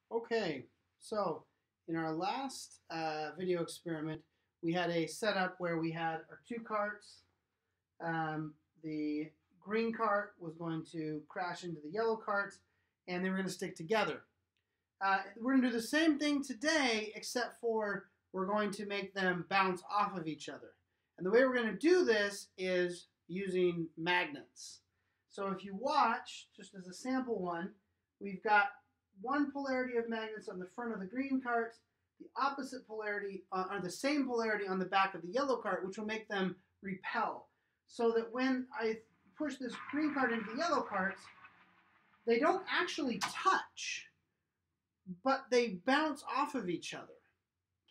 Okay, so in our last video experiment, we had a setup where we had our two carts. The green cart was going to crash into the yellow cart, and they were going to stick together. We're going to do the same thing today, except for we're going to make them bounce off of each other. And the way we're going to do this is using magnets. So if you watch, just as a sample one, we've got one polarity of magnets on the front of the green cart, the opposite polarity, or the same polarity on the back of the yellow cart, which will make them repel. So that when I push this green cart into the yellow cart, they don't actually touch, but they bounce off of each other.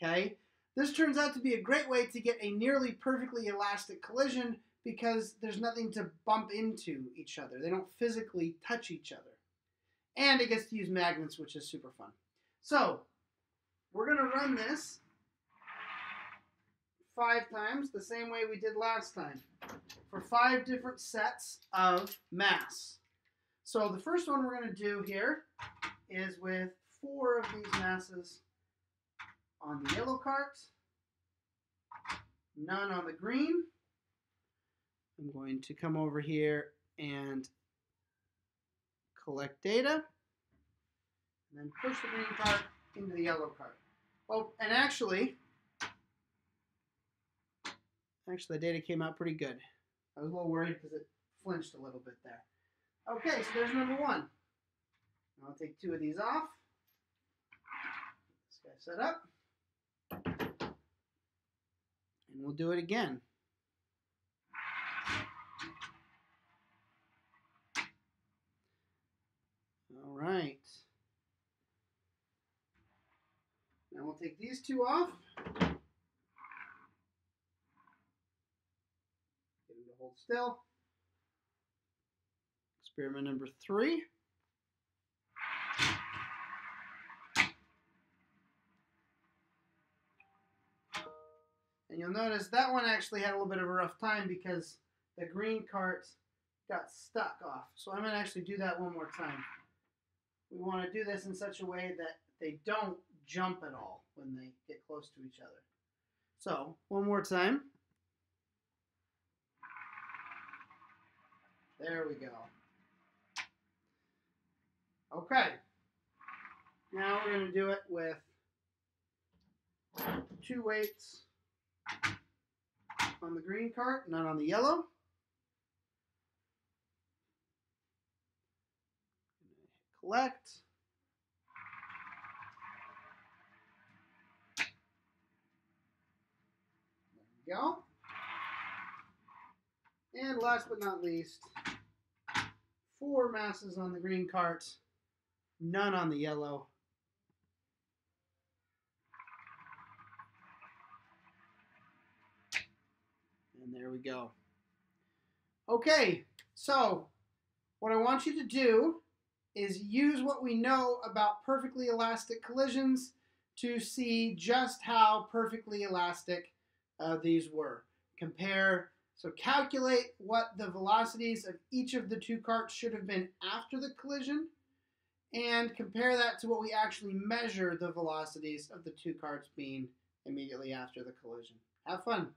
Okay? This turns out to be a great way to get a nearly perfectly elastic collision because there's nothing to bump into each other. They don't physically touch each other. And it gets to use magnets, which is super fun. So, we're going to run this 5 times, the same way we did last time, for 5 different sets of mass. So the first one we're going to do here is with 4 of these masses on the yellow cart, none on the green. I'm going to come over here and collect data, and then push the green cart into the yellow cart. Oh, and actually the data came out pretty good. I was a little worried because it flinched a little bit there. Okay, so there's number 1. I'll take 2 of these off. This guy set up. And we'll do it again. All right. Now we'll take these 2 off. Get them to hold still. Experiment number 3. And you'll notice that one actually had a little bit of a rough time because the green cart got stuck off. So I'm going to actually do that one more time. We want to do this in such a way that they don't jump at all when they get close to each other. So, one more time. There we go. Okay. Now we're going to do it with 2 weights on the green cart, none on the yellow. Collect. There we go. And last but not least, 4 masses on the green cart, none on the yellow. And there we go. Okay, so what I want you to do is use what we know about perfectly elastic collisions to see just how perfectly elastic these were. So calculate what the velocities of each of the 2 carts should have been after the collision, and compare that to what we actually measure the velocities of the 2 carts being immediately after the collision. Have fun.